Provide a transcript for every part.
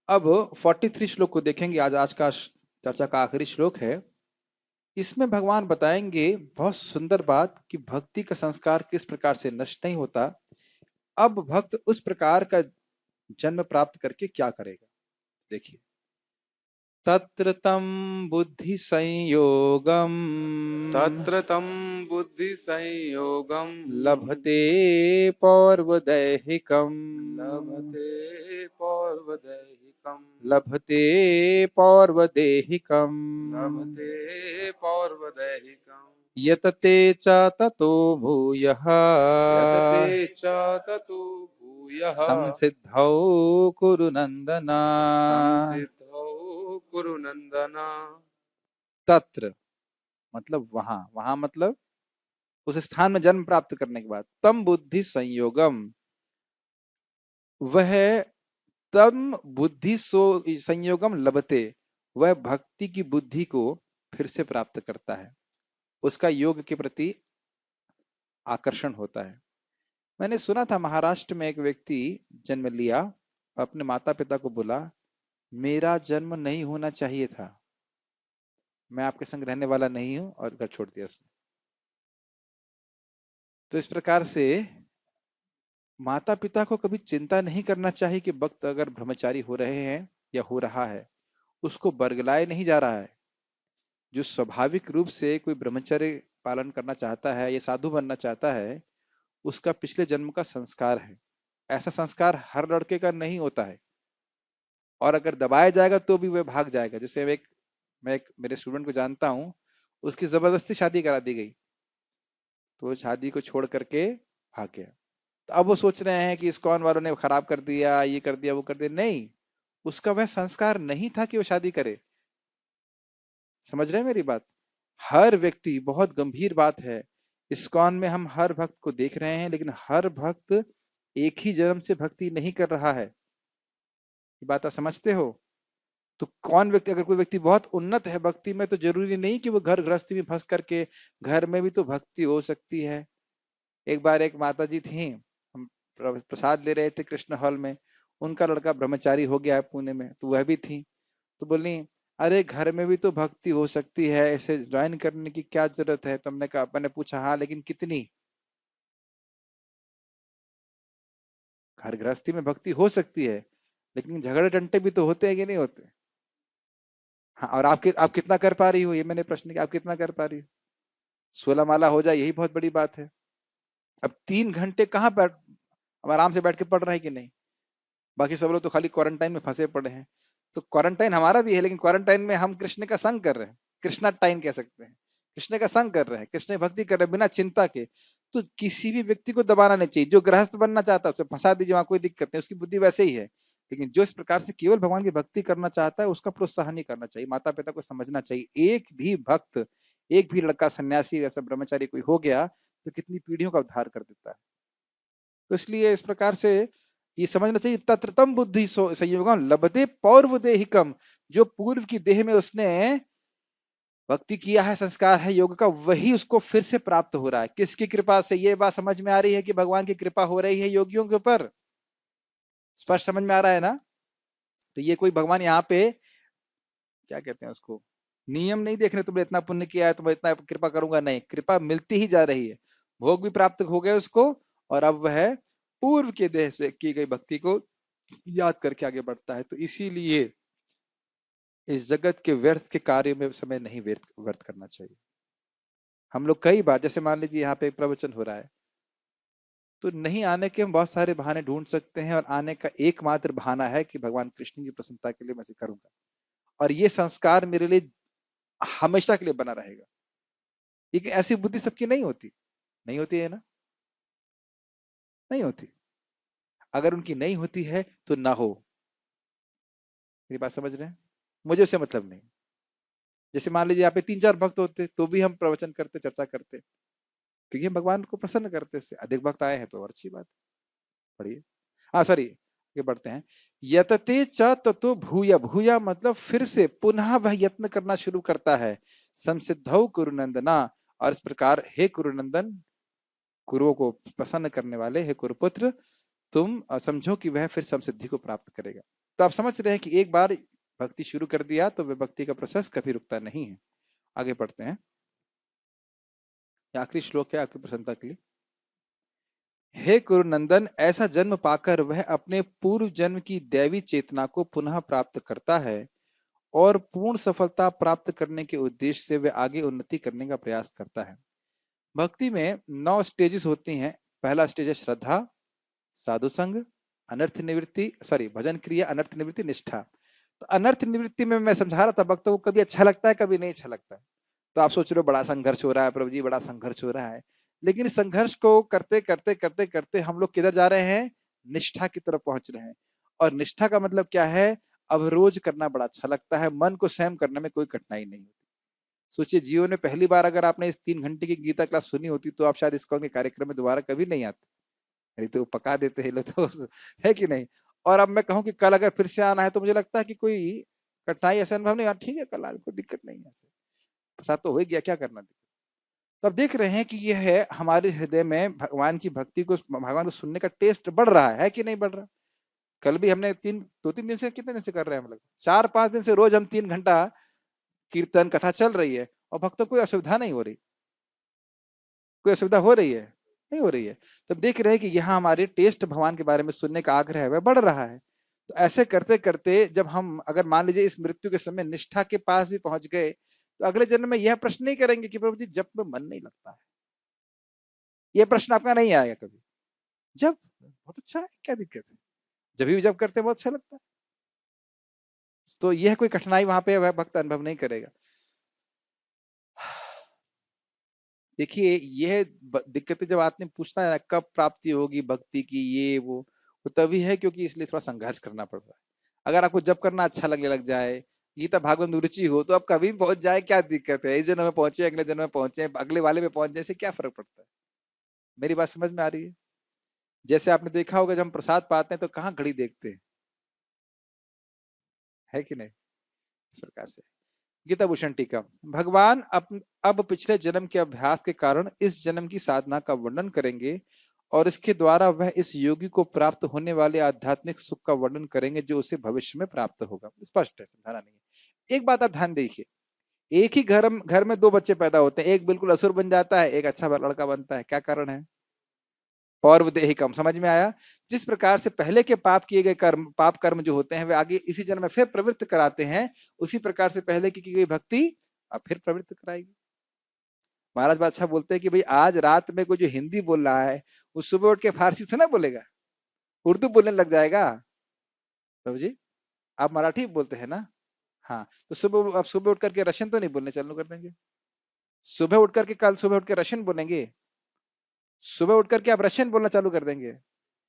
अब 43 श्लोक को देखेंगे। आज का चर्चा का आखिरी श्लोक है। इसमें भगवान बताएंगे बहुत सुंदर बात कि भक्ति का संस्कार किस प्रकार से नष्ट नहीं होता। अब भक्त उस प्रकार का जन्म प्राप्त करके क्या करेगा, देखिए। तत्र तं बुद्धि संयोगम तत्र तं बुद्धि संयोगम लभते पौर्वदैहिकम् लभते पौर्वदैहिकम् लभते पौर्वदेहिकम् लभते पौर्वदैहिकम् यतते च ततो भूयः यतते च ततो भूयः संसिद्धौ कुरु नन्दन। संसिद्धौ कुरु नन्दन। तत्र मतलब वहां, वहां मतलब उस स्थान में जन्म प्राप्त करने के बाद। तम बुद्धि संयोगम, वह तम बुद्धि संयोगम लभते, वह भक्ति की बुद्धि को फिर से प्राप्त करता है, उसका योग के प्रति आकर्षण होता है। मैंने सुना था महाराष्ट्र में एक व्यक्ति जन्म लिया, अपने माता पिता को बोला मेरा जन्म नहीं होना चाहिए था, मैं आपके संग रहने वाला नहीं हूं, और घर छोड़ दिया उसने। तो इस प्रकार से माता पिता को कभी चिंता नहीं करना चाहिए कि भक्त अगर ब्रह्मचारी हो रहे हैं या हो रहा है, उसको बरगलाए नहीं जा रहा है। जो स्वाभाविक रूप से कोई ब्रह्मचर्य पालन करना चाहता है या साधु बनना चाहता है, उसका पिछले जन्म का संस्कार है। ऐसा संस्कार हर लड़के का नहीं होता है, और अगर दबाया जाएगा तो भी वह भाग जाएगा। जैसे मैं एक मेरे स्टूडेंट को जानता हूँ, उसकी जबरदस्ती शादी करा दी गई, तो वो शादी को छोड़ करके भाग गया। तो अब वो सोच रहे हैं कि इस्कॉन वालों ने खराब कर दिया, ये कर दिया, वो कर दिया। नहीं, उसका वह संस्कार नहीं था कि वो शादी करे। समझ रहे हैं मेरी बात? हर व्यक्ति, बहुत गंभीर बात है, इस्कॉन में हम हर भक्त को देख रहे हैं, लेकिन हर भक्त एक ही जन्म से भक्ति नहीं कर रहा है। ये बात आप समझते हो? तो कौन व्यक्ति, अगर कोई व्यक्ति बहुत उन्नत है भक्ति में, तो जरूरी नहीं कि वो घर गृहस्थी में फंस करके, घर में भी तो भक्ति हो सकती है। एक बार एक माता जी थी, हम प्रसाद ले रहे थे कृष्ण हॉल में, उनका लड़का ब्रह्मचारी हो गया है पुणे में, तो वह भी थी। तो बोली अरे घर में भी तो भक्ति हो सकती है, ऐसे ज्वाइन करने की क्या जरूरत है? तो हमने कहा, मैंने पूछा हाँ लेकिन कितनी? घर गृहस्थी में भक्ति हो सकती है, लेकिन झगड़े टंटे भी तो होते हैं कि नहीं होते? हाँ, और आप कितना कर पा रही हो, ये मैंने प्रश्न किया, आप कितना कर पा रही हो? 16 माला हो जाए, यही बहुत बड़ी बात है। अब 3 घंटे कहाँ बैठ, हम आराम से बैठ के पढ़ रहे हैं कि नहीं? बाकी सब लोग तो खाली क्वारंटाइन में फंसे पड़े हैं। तो क्वारंटाइन हमारा भी है, लेकिन क्वारंटाइन में हम कृष्ण का संग कर रहे हैं, कृष्णा टाइम कह सकते हैं। कृष्ण का संग कर रहे हैं, कृष्ण भक्ति कर रहे हैं बिना चिंता के। तो किसी भी व्यक्ति को दबाना नहीं चाहिए। जो गृहस्थ बनना चाहता है उसे फंसा दीजिए, वहां कोई दिक्कत नहीं, उसकी बुद्धि वैसे ही है। लेकिन जो इस प्रकार से केवल भगवान की भक्ति करना चाहता है, उसका प्रोत्साहन नहीं करना चाहिए। माता पिता को समझना चाहिए, एक भी भक्त, एक भी लड़का सन्यासी ऐसा ब्रह्मचारी कोई हो गया तो कितनी पीढ़ियों का उद्धार कर देता है। तो इसलिए इस प्रकार से ये समझना चाहिए, तत्रतम बुद्धि संयोगम लभते पौर्वदेहिकम। जो पूर्व की देह में उसने भक्ति किया है, संस्कार है योग का, वही उसको फिर से प्राप्त हो रहा है। किसकी कृपा से? ये बात समझ में आ रही है कि भगवान की कृपा हो रही है योगियों के ऊपर। स्पष्ट समझ में आ रहा है ना? तो ये कोई भगवान यहाँ पे क्या कहते हैं उसको, नियम नहीं देख रहे, तुमने इतना पुण्य किया है तो मैं इतना कृपा करूंगा, नहीं, कृपा मिलती ही जा रही है। भोग भी प्राप्त हो गए उसको, और अब वह पूर्व के देह से की गई भक्ति को याद करके आगे बढ़ता है। तो इसीलिए इस जगत के व्यर्थ के कार्य में समय नहीं व्यर्थ व्यर्थ करना चाहिए। हम लोग कई बार, जैसे मान लीजिए यहाँ पे एक प्रवचन हो रहा है, तो नहीं आने के हम बहुत सारे बहाने ढूंढ सकते हैं, और आने का एकमात्र बहाना है कि भगवान कृष्ण की प्रसन्नता के लिए मैं इसे करूंगा, और ये संस्कार मेरे लिए हमेशा के लिए बना रहेगा। लेकिन ऐसी बुद्धि सबकी नहीं होती, नहीं होती है ना? नहीं होती। अगर उनकी नहीं होती है तो ना हो। मेरी बात समझ रहे हैं? मुझे उससे मतलब नहीं। जैसे मान लीजिए यहाँ पे 3-4 भक्त होते तो भी हम प्रवचन करते, चर्चा करते, क्योंकि हम भगवान को प्रसन्न करते। इससे अधिक भक्त आए हैं तो और अच्छी बात है। पढ़िए। हाँ सॉरी, आगे बढ़ते हैं। यतते च ततो भूय, भूया मतलब फिर से पुनः वह यत्न करना शुरू करता है। संसिद्धौ कुरुनंदना, और इस प्रकार हे कुरुनंदन, कुरुओं को प्रसन्न करने वाले, हे कुरुपुत्र, तुम समझो कि वह फिर समसिद्धि को प्राप्त करेगा। तो आप समझ रहे हैं कि एक बार भक्ति शुरू कर दिया तो वे भक्ति का प्रोसेस कभी रुकता नहीं है। आगे पढ़ते हैं, ये आखिरी श्लोक है आपकी प्रसन्नता के लिए। हे कुरुनंदन, ऐसा जन्म पाकर वह अपने पूर्व जन्म की दैवी चेतना को पुनः प्राप्त करता है और पूर्ण सफलता प्राप्त करने के उद्देश्य से वह आगे उन्नति करने का प्रयास करता है। भक्ति में 9 स्टेजेस होती हैं। पहला स्टेज है श्रद्धा, साधु संग, अनर्थ निवृत्ति, सॉरी भजन क्रिया, अनर्थ निवृत्ति, निष्ठा। तो अनर्थ निवृत्ति में मैं समझा रहा था भक्तों को, कभी अच्छा लगता है कभी नहीं अच्छा लगता है। तो आप सोच रहे हो बड़ा संघर्ष हो रहा है प्रभु जी, बड़ा संघर्ष हो रहा है, लेकिन इस संघर्ष को करते करते करते करते हम लोग किधर जा रहे हैं? निष्ठा की तरफ पहुंच रहे हैं। और निष्ठा का मतलब क्या है? अब रोज करना बड़ा अच्छा लगता है, मन को संयम करने में कोई कठिनाई नहीं होती। सोचिए, जीवन में पहली बार अगर आपने इस 3 घंटे की गीता क्लास सुनी होती तो आप शायद इस्कॉन के कार्यक्रम में दोबारा कभी नहीं आते। नहीं तो पका देते हैं लोग तो, है कि नहीं? और अब मैं कहूं कि कल अगर फिर से आना है तो मुझे लगता है कि कोई कठिनाई ऐसा अनुभव नहीं, ठीक है कल आज कोई दिक्कत नहीं है, ऐसे प्रसाद तो हो ही गया, क्या करना। तो अब देख रहे हैं कि यह है हमारे हृदय में भगवान की भक्ति को, भगवान को सुनने का टेस्ट बढ़ रहा है कि नहीं बढ़ रहा? कल भी हमने 2-3 दिन से, कितने दिन से कर रहे हैं हम लोग? 4-5 दिन से रोज हम 3 घंटा कीर्तन कथा चल रही है और भक्तों को कोई असुविधा नहीं हो रही। कोई असुविधा हो रही है? नहीं हो रही है। तब देख रहे हैं कि यहाँ हमारे टेस्ट भगवान के बारे में सुनने का आग्रह है वह बढ़ रहा है। तो ऐसे करते करते जब हम, अगर मान लीजिए इस मृत्यु के समय निष्ठा के पास भी पहुंच गए, तो अगले जन्म में यह प्रश्न नहीं करेंगे कि प्रभु जी जब में मन नहीं लगता है। ये प्रश्न आपका नहीं आएगा कभी। जब बहुत अच्छा है, क्या दिक्कत है? जब भी जब करते हैं बहुत अच्छा लगता है। तो यह कोई कठिनाई वहां पे वह भक्त अनुभव नहीं करेगा। देखिए, यह दिक्कतें जब आदमी पूछता है ना कब प्राप्ति होगी भक्ति की, ये वो तभी है क्योंकि इसलिए थोड़ा संघर्ष करना पड़ रहा है। अगर आपको जब करना अच्छा लगने लग जाए, गीता भागवत में रुचि हो, तो आप कभी भी पहुंच जाए, क्या दिक्कत है? इस जन्म में पहुंचे, अगले जन्म में पहुंचे, अगले वाले में पहुंच जाए, से क्या फर्क पड़ता है? मेरी बात समझ में आ रही है? जैसे आपने देखा होगा जब हम प्रसाद पाते हैं तो कहाँ घड़ी देखते हैं, है कि नहीं? इस प्रकार से गीता भूषण टीका। भगवान अब पिछले जन्म के अभ्यास के कारण इस जन्म की साधना का वर्णन करेंगे और इसके द्वारा वह इस योगी को प्राप्त होने वाले आध्यात्मिक सुख का वर्णन करेंगे जो उसे भविष्य में प्राप्त होगा। स्पष्ट है, समझाना नहीं है। एक बात आप ध्यान देखिए, एक ही घर में 2 बच्चे पैदा होते हैं, एक बिल्कुल असुर बन जाता है, एक अच्छा लड़का बनता है। क्या कारण है? पौर्व देहिकम, समझ में आया? जिस प्रकार से पहले के पाप किए गए कर्म, पाप कर्म जो होते हैं वे आगे इसी जन्म में फिर प्रवृत्त कराते हैं, उसी प्रकार से पहले की गई भक्ति अब फिर प्रवृत्त कराएगी। महाराज बादशाह बोलते हैं कि भाई आज रात में कोई जो हिंदी बोल रहा है वो सुबह उठ के फारसी थोड़ा बोलेगा, उर्दू बोलने लग जाएगा। प्रभु जी, आप मराठी बोलते हैं ना? हाँ, तो सुबह, अब सुबह उठ करके रशियन तो नहीं बोलने चालू कर देंगे? सुबह उठ करके, कल सुबह उठ के रशियन बोलेंगे? सुबह उठ करके आप रशियन बोलना चालू कर देंगे?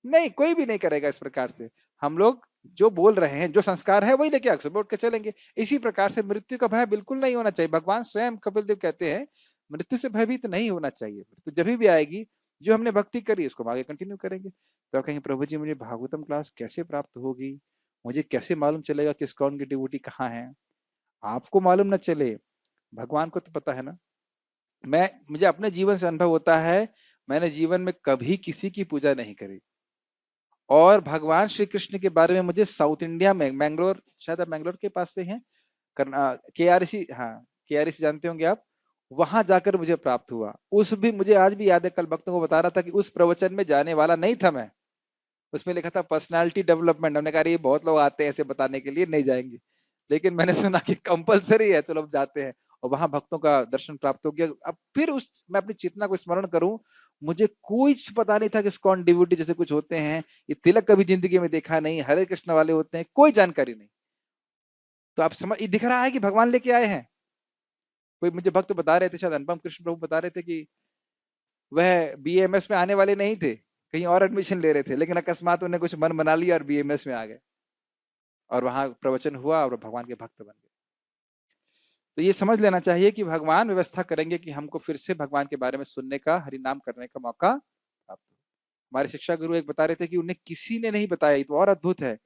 नहीं, कोई भी नहीं करेगा इस प्रकार से। हम लोग जो बोल रहे हैं, जो संस्कार है वही लेके आगे सुबह उठ के चलेंगे। इसी प्रकार से मृत्यु का भय बिल्कुल नहीं होना चाहिए। भगवान स्वयं कपिल देव कहते हैं मृत्यु से भयभीत नहीं होना चाहिए। तो जब भी आएगी, जो हमने भक्ति करी उसको हम आगे कंटिन्यू करेंगे। तो आप कहेंगे प्रभु जी मुझे भागवतम क्लास कैसे प्राप्त होगी, मुझे कैसे मालूम चलेगा कि इस्कॉन की डिवोटी कहाँ है? आपको मालूम न चले, भगवान को तो पता है ना। मुझे अपने जीवन से अनुभव होता है, मैंने जीवन में कभी किसी की पूजा नहीं करी। और भगवान श्री कृष्ण के बारे में मुझे साउथ इंडिया में, मैंगलोर, शायद आप मैंगलोर के पास से हैं, KRC, हाँ KRC जानते होंगे आप, वहां जाकर मुझे प्राप्त हुआ। उस भी मुझे आज भी याद है, कल भक्तों को बता रहा था कि उस प्रवचन में जाने वाला नहीं था मैं। उसमें लिखा था पर्सनालिटी डेवलपमेंट, हमने कहा ये बहुत लोग आते हैं ऐसे बताने के लिए, नहीं जाएंगे। लेकिन मैंने सुना कि कंपलसरी है, चलो अब जाते हैं। और वहां भक्तों का दर्शन प्राप्त हो गया। अब फिर मैं अपनी चेतना को स्मरण करूं, मुझे कुछ पता नहीं था कि इस्कॉन डिवोटी जैसे कुछ होते हैं, ये तिलक कभी जिंदगी में देखा नहीं, हरे कृष्ण वाले होते हैं, कोई जानकारी नहीं। तो आप समझ, ये दिख रहा है कि भगवान लेके आए हैं। कोई मुझे भक्त बता रहे थे, शायद अनुपम कृष्ण प्रभु बता रहे थे कि वह BAMS में आने वाले नहीं थे, कहीं और एडमिशन ले रहे थे, लेकिन अकस्मात उन्हें कुछ मन बना लिया और BAMS में आ गए और वहां प्रवचन हुआ और भगवान के भक्त बन गए। तो ये समझ लेना चाहिए कि भगवान व्यवस्था करेंगे कि हमको फिर से भगवान के बारे में सुनने का, हरि नाम करने का मौका प्राप्त हो। हमारे शिक्षा गुरु एक बता रहे थे कि उन्हें किसी ने नहीं बताया, ये तो और अद्भुत है,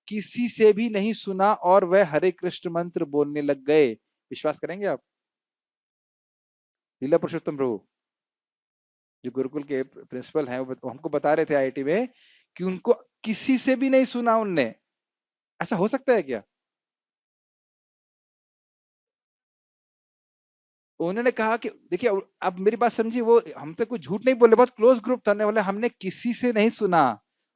किसी से भी नहीं सुना और वह हरे कृष्ण मंत्र बोलने लग गए। विश्वास करेंगे आप? लीला पुरुषोत्तम प्रभु जो गुरुकुल के प्रिंसिपल हैं, वो हमको बता रहे थे IIT में कि उनको किसी से भी नहीं सुना उनने, ऐसा हो सकता है क्या? उन्होंने कहा कि देखिए, अब मेरी बात समझिए, वो हमसे कोई झूठ नहीं बोले, बहुत क्लोज ग्रुप था, बोले हमने किसी से नहीं सुना,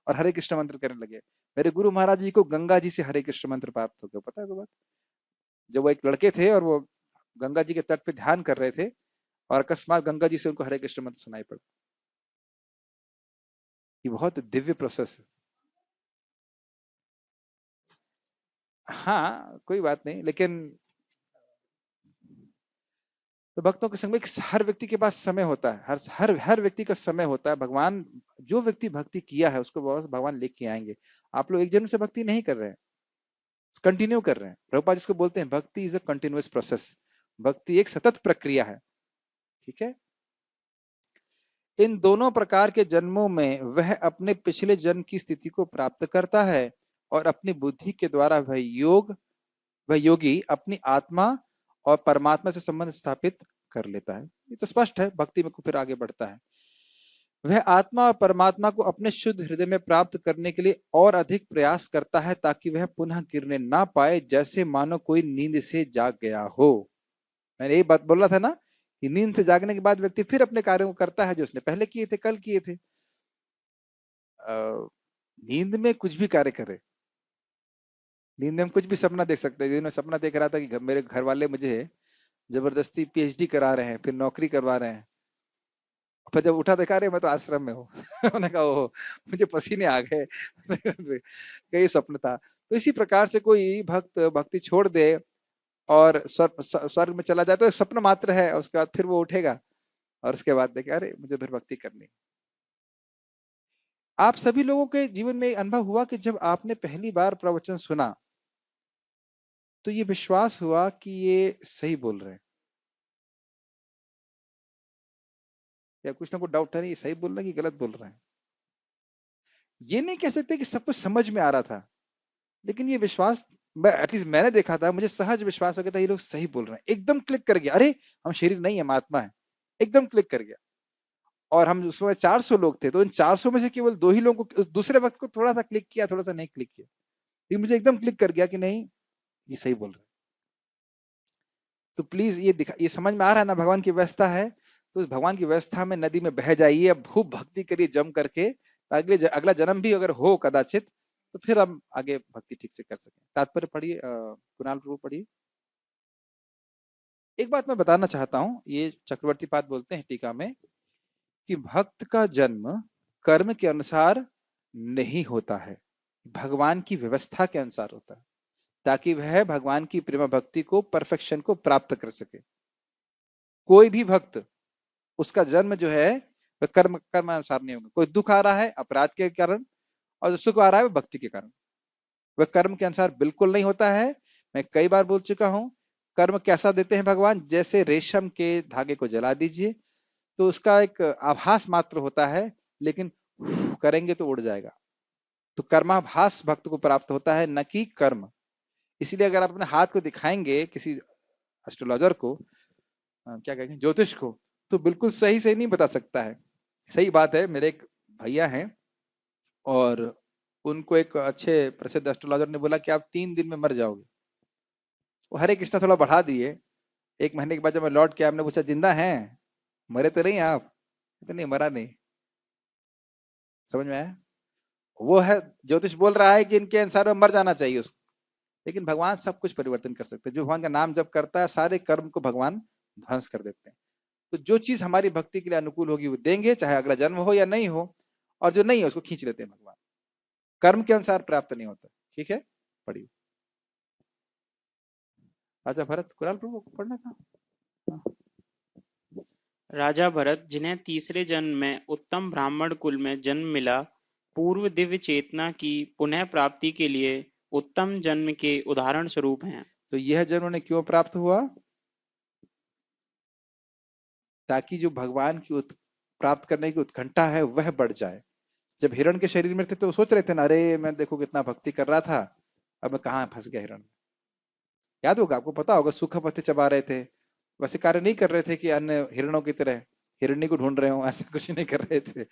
और हरे कृष्ण मंत्र करने लगे। मेरे गुरु महाराज जी को गंगा जी से हरे कृष्ण मंत्र प्राप्त हो गया, पता है वो बात? जब वो एक लड़के थे और वो गंगा जी के तट पे ध्यान कर रहे थे, और अकस्मात गंगा जी से उनको हरे कृष्ण मंत्र सुनाई पड़ा। ये बहुत दिव्य प्रोसेस है। हाँ, कोई बात नहीं, लेकिन तो भक्तों के संग में हर व्यक्ति के पास समय होता है, हर हर हर व्यक्ति का समय होता है। भगवान, जो व्यक्ति भक्ति किया है उसको बस भगवान लेके आएंगे। आप लोग एक जन्म से भक्ति नहीं कर रहे हैं, कंटिन्यू कर रहे हैं। प्रभुपाद जिसको बोलते हैं भक्ति इज अ कंटिन्यूअस प्रोसेस, भक्ति एक सतत प्रक्रिया है। ठीक है। इन दोनों प्रकार के जन्मों में वह अपने पिछले जन्म की स्थिति को प्राप्त करता है, और अपनी बुद्धि के द्वारा वह योगी अपनी आत्मा और परमात्मा से संबंध स्थापित कर लेता है। ये तो स्पष्ट है, भक्ति में को फिर आगे बढ़ता है। वह आत्मा और परमात्मा को अपने शुद्ध हृदय में प्राप्त करने के लिए और अधिक प्रयास करता है, ताकि वह पुनः गिरने ना पाए, जैसे मानो कोई नींद से जाग गया हो। मैंने यही बात बोला था ना, कि नींद से जागने के बाद व्यक्ति फिर अपने कार्यों को करता है जो उसने पहले किए थे, कल किए थे। नींद में कुछ भी कार्य करे, नींद में हम कुछ भी सपना देख सकते हैं। मैं सपना देख रहा था कि मेरे घर वाले मुझे जबरदस्ती पीएचडी करा रहे हैं, फिर नौकरी करवा रहे हैं। फिर जब उठा देखा, रहे मैं तो आश्रम में हूँ। मैंने कहा ओह, मुझे पसीने आ गए। कई स्वप्न था। तो इसी प्रकार से कोई भक्त भक्ति छोड़ दे और स्वर्ग में चला जाए तो स्वप्न मात्र है, उसके बाद फिर वो उठेगा, और उसके बाद देखे अरे मुझे फिर भक्ति करनी। आप सभी लोगों के जीवन में अनुभव हुआ कि जब आपने पहली बार प्रवचन सुना तो ये विश्वास हुआ कि ये सही बोल रहे हैं, या कुछ ना कुछ डाउट था, नहीं ये सही बोल रहे हैं कि गलत बोल रहे हैं। ये नहीं कह सकते कि सब कुछ समझ में आ रहा था, लेकिन ये विश्वास, एटलीस्ट मैंने देखा था, मुझे सहज विश्वास हो गया था ये लोग सही बोल रहे हैं। एकदम क्लिक कर गया, अरे हम शरीर नहीं है, हम आत्मा है। एकदम क्लिक कर गया। और हम उसमें 400 लोग थे, तो इन 400 में से केवल 2 ही लोगों को, उस दूसरे वक्त को थोड़ा सा क्लिक किया, थोड़ा सा नहीं क्लिक किया। ये मुझे एकदम क्लिक कर गया कि नहीं, ये सही बोल रहे हैं। तो प्लीज ये समझ में आ रहा है ना, भगवान की व्यवस्था है। तो उस भगवान की व्यवस्था में नदी में बह जाइए, अब खूब भक्ति करिए जम करके, अगला जन्म भी अगर हो कदाचित, तो फिर हम आगे भक्ति ठीक से कर सकें। तात्पर्य पढ़िए, कुणाल प्रभु पढ़िए। एक बात मैं बताना चाहता हूँ, ये चक्रवर्ती पाद बोलते हैं टीका में, कि भक्त का जन्म कर्म के अनुसार नहीं होता है, भगवान की व्यवस्था के अनुसार होता है, ताकि वह भगवान की प्रेम भक्ति को, परफेक्शन को प्राप्त कर सके। कोई भी भक्त, उसका जन्म जो है वह कर्म कर्म अनुसार नहीं होगा। कोई दुख आ रहा है अपराध के कारण, और जो सुख आ रहा है वह भक्ति के कारण, वह कर्म के अनुसार बिल्कुल नहीं होता है। मैं कई बार बोल चुका हूं, कर्म कैसा देते हैं भगवान, जैसे रेशम के धागे को जला दीजिए तो उसका एक आभास मात्र होता है, लेकिन करेंगे तो उड़ जाएगा। तो कर्माभास भक्त को प्राप्त होता है, न कि कर्म। इसीलिए अगर आप अपने हाथ को दिखाएंगे किसी एस्ट्रोलॉजर को, क्या कहेंगे, ज्योतिष को, तो बिल्कुल सही सही नहीं बता सकता है। सही बात है, मेरे एक भैया हैं, और उनको एक अच्छे प्रसिद्ध एस्ट्रोलॉजर ने बोला कि आप 3 दिन में मर जाओगे। वो हरे कृष्णा थोड़ा बढ़ा दिए। 1 महीने के बाद जब मैं लौट के आया, हमने पूछा जिंदा हैं, मरे तो नहीं आप? तो नहीं, मरा नहीं। समझ में आया? वो है, ज्योतिष बोल रहा है कि इनके अनुसार में मर जाना चाहिए उसको, लेकिन भगवान सब कुछ परिवर्तन कर सकते हैं। जो भगवान का नाम जब करता है, सारे कर्म को भगवान ध्वंस कर देते हैं। तो जो चीज हमारी भक्ति के लिए अनुकूल होगी वो देंगे, चाहे अगला जन्म हो या नहीं हो, और जो नहीं है उसको खींच लेते हैं भगवान। कर्म के अनुसार प्राप्त नहीं होता। ठीक है, पढ़िए। राजा भरत, कुराल प्रभु को पढ़ना था। हाँ। राजा भरत, जिन्हें तीसरे जन्म में उत्तम ब्राह्मण कुल में जन्म मिला, पूर्व दिव्य चेतना की पुनः प्राप्ति के लिए उत्तम जन्म के उदाहरण स्वरूप हैं। तो यह जन्म उन्हें क्यों प्राप्त हुआ? ताकि जो भगवान की प्राप्त करने की उत्कंठा है वह बढ़ जाए। जब हिरण के शरीर में थे तो सोच रहे थे ना, अरे मैं देखो कितना भक्ति कर रहा था, अब मैं कहाँ फंस गया हिरण। याद होगा, आपको पता होगा, सूखा पत्ते चबा रहे थे, वैसे कार्य नहीं कर रहे थे कि अन्य हिरणों की तरह हिरणी को ढूंढ रहे हो, ऐसा कुछ नहीं कर रहे थे।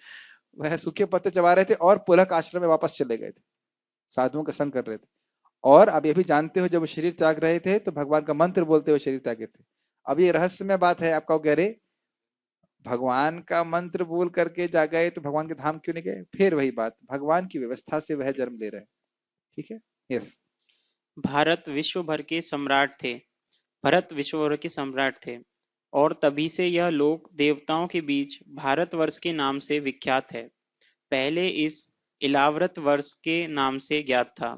वह सूखे पत्ते चबा रहे थे और पुलक आश्रम में वापस चले गए थे, साधुओं का संग कर रहे थे। और अब ये भी जानते हो जब वो शरीर त्याग रहे थे तो भगवान का मंत्र बोलते हुए शरीर त्यागे थे। अब ये रहस्यमय बात है, आप कहोगे अरे भगवान का मंत्र बोल करके जा गए तो भगवान के धाम क्यों नहीं गए? फिर वही बात, भगवान की व्यवस्था से वह जन्म ले रहे हैं। ठीक है। यस। भारत विश्व भर के सम्राट थे भरत विश्व भर के सम्राट थे और तभी से यह लोक देवताओं के बीच भारतवर्ष के नाम से विख्यात है। पहले इस इलाव्रत वर्ष के नाम से ज्ञात था।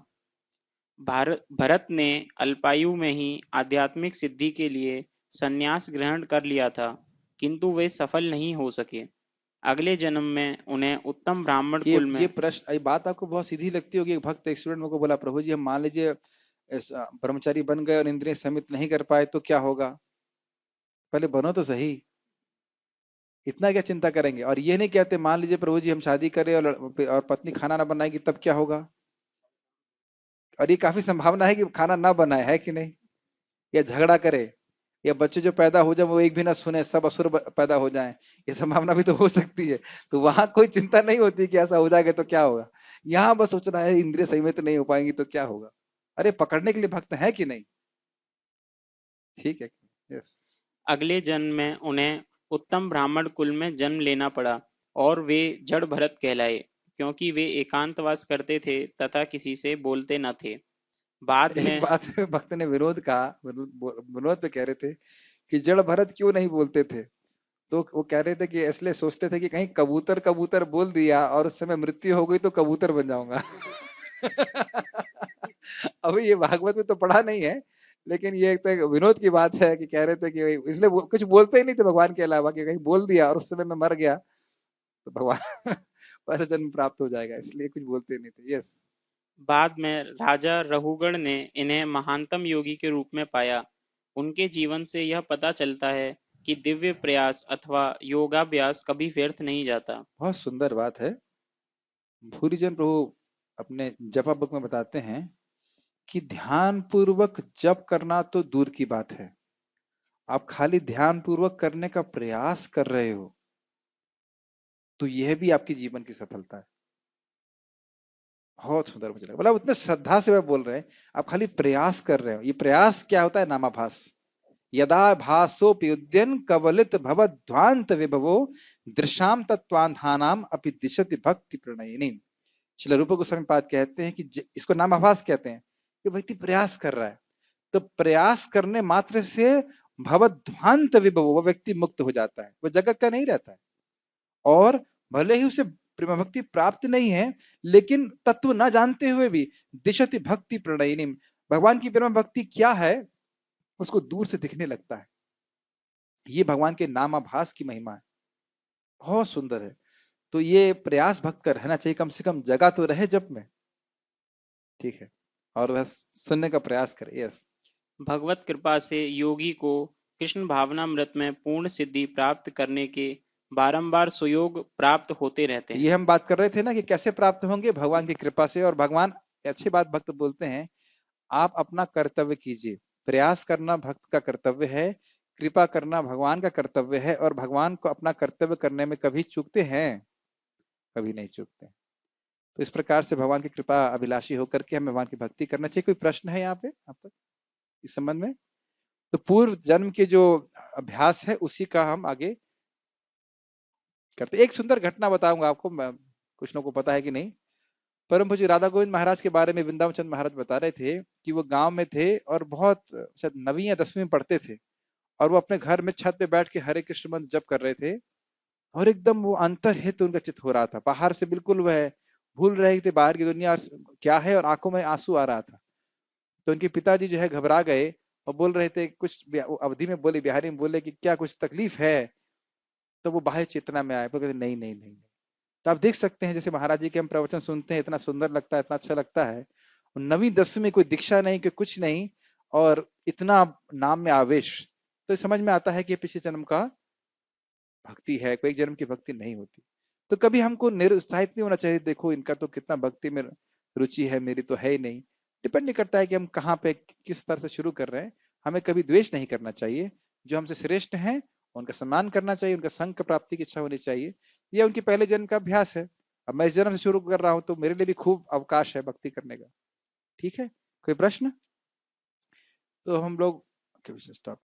भरत ने अल्पायु में ही आध्यात्मिक सिद्धि के लिए संन्यास ग्रहण कर लिया था, किंतु वे सफल नहीं हो सके। अगले जन्म में उन्हें उत्तम ब्राह्मण कुल ये में प्रश्न, ये बात आपको बहुत सीधी लगती होगी। एक भक्त एक स्टूडेंट को बोला, प्रभु जी हम मान लीजिए ब्रह्मचारी बन गए और इंद्रिय संयमित नहीं कर पाए तो क्या होगा? पहले बनो तो सही, इतना क्या चिंता करेंगे? और ये नहीं कहते मान लीजिए प्रभु जी हम शादी करें और पत्नी खाना ना बनाएगी तब क्या होगा? और ये काफी संभावना है कि खाना ना बनाए, है कि नहीं? या झगड़ा करे, या बच्चे जो पैदा हो जाए वो एक भी ना सुने, सब असुर पैदा हो जाएं, ये संभावना भी तो हो सकती है। तो वहां कोई चिंता नहीं होती कि ऐसा हो जाएगा तो क्या होगा। यहाँ बस सोचना है इंद्रिय संयमित नहीं हो पाएंगी तो क्या होगा। अरे पकड़ने के लिए भक्त है कि नहीं? ठीक है। यस। अगले जन्म में उन्हें उत्तम ब्राह्मण कुल में जन्म लेना पड़ा और वे जड़ भरत कहलाए, क्योंकि वे एकांतवास करते थे तथा किसी से बोलते न थे। बाद एक में बात है, भक्त ने विरोध कहा, विरोध पे कह रहे थे कि जड़ भरत क्यों नहीं बोलते थे? तो वो कह रहे थे कि इसलिए सोचते थे कि कहीं कबूतर कबूतर बोल दिया और उस समय मृत्यु हो गई तो कबूतर बन जाऊंगा। अभी ये भागवत में तो पढ़ा नहीं है, लेकिन ये एक तो एक विनोद की बात है कि कह रहे थे कि इसलिए वो कुछ बोलते ही नहीं थे भगवान के अलावा, कि कहीं बोल दिया और उस समय मैं मर गया तो भगवान वैसा जन्म प्राप्त हो जाएगा, इसलिए कुछ बोलते नहीं थे। यस। बाद में राजा रहुगण ने इन्हें महानतम योगी के रूप में पाया। उनके जीवन से यह पता चलता है कि दिव्य प्रयास अथवा योगाभ्यास कभी व्यर्थ नहीं जाता। बहुत सुंदर बात है। भूरिजन प्रभु अपने जपा बुक में बताते हैं कि ध्यान पूर्वक जप करना तो दूर की बात है, आप खाली ध्यान पूर्वक करने का प्रयास कर रहे हो तो यह भी आपके जीवन की सफलता है। बहुत सुंदर मुझे लगा, मतलब उतने श्रद्धा से वह बोल रहे हैं, आप खाली प्रयास कर रहे हो। ये प्रयास क्या होता है? नामाभास। यदा भासोप्युद्यन कवलित भवध्वांत विभवो दृशाम तत्वान्धानाम अपि दिशति भक्ति प्रणयिनी। श्रील रूप गोस्वामी पाद कहते हैं कि इसको नामाभास कहते हैं कि व्यक्ति प्रयास कर रहा है, तो प्रयास करने मात्र से भवध्वांत विभव, वो व्यक्ति मुक्त हो जाता है, वो जगत का नहीं रहता है। और भले ही उसे प्रेम भक्ति प्राप्त नहीं है, लेकिन तत्व न जानते हुए भी दिशति भक्ति प्रणयिनी, भगवान की प्रेम भक्ति क्या है उसको दूर से दिखने लगता है। ये भगवान के नामाभास की महिमा है, बहुत सुंदर है। तो ये प्रयास भक्त का रहना चाहिए, कम से कम जगह तो रहे जब में। ठीक है। और वह सुनने का प्रयास करे। यस। भगवत कृपा से योगी को कृष्ण भावनामृत में पूर्ण सिद्धि प्राप्त करने के बारंबार सुयोग प्राप्त होते रहते ये हैं। हम बात कर रहे थे ना कि कैसे प्राप्त होंगे, भगवान की कृपा से। और भगवान, अच्छी बात भक्त बोलते हैं, आप अपना कर्तव्य कीजिए, प्रयास करना भक्त का कर्तव्य है, कृपा करना भगवान का कर्तव्य है। और भगवान को अपना कर्तव्य करने में कभी चूकते हैं? कभी नहीं चूकते। तो इस प्रकार से भगवान की कृपा अभिलाषी होकर के हमें भगवान की भक्ति करना चाहिए। कोई प्रश्न है यहाँ पे आप तक इस संबंध में? तो पूर्व जन्म के जो अभ्यास है उसी का हम आगे करते। एक सुंदर घटना बताऊंगा आपको, कुछ लोगों को पता है कि नहीं। परम पूज्य राधा गोविंद महाराज के बारे में वृंदावन चंद महाराज बता रहे थे कि वो गांव में थे और बहुत शायद 9वीं या 10वीं में पढ़ते थे, और वो अपने घर में छत पे बैठ के हरे कृष्ण मंत्र जप कर रहे थे। और एकदम वो अंतर्हित उनका चित्त हो रहा था, बाहर से बिल्कुल वह भूल रहे थे बाहर की दुनिया क्या है, और आंखों में आंसू आ रहा था। तो उनके पिताजी जो है घबरा गए और बोल रहे थे कुछ, अवधि में बोले, बिहारी में बोले कि क्या कुछ तकलीफ है? तो वो बाह्य चेतना में आए, वो कहते नहीं नहीं नहीं। तो आप देख सकते हैं जैसे महाराज जी के हम प्रवचन सुनते हैं, इतना सुंदर लगता है, इतना अच्छा लगता है। 9वीं 10वीं में कोई दीक्षा नहीं, कोई कुछ नहीं, और इतना नाम में आवेश। तो समझ में आता है कि पिछले जन्म का भक्ति है, कोई जन्म की भक्ति नहीं होती। तो कभी हमको निरुत्साहित नहीं होना चाहिए, देखो इनका तो कितना भक्ति में रुचि है, मेरी तो है ही नहीं। डिपेंड नहीं करता है कि हम कहाँ पे किस तरह से शुरू कर रहे हैं। हमें कभी द्वेष नहीं करना चाहिए, जो हमसे श्रेष्ठ हैं उनका सम्मान करना चाहिए, उनका संग प्राप्ति की इच्छा होनी चाहिए। यह उनके पहले जन्म का अभ्यास है। अब मैं इस जन्म से शुरू कर रहा हूं तो मेरे लिए भी खूब अवकाश है भक्ति करने का। ठीक है। कोई प्रश्न? तो हम लोग स्टॉप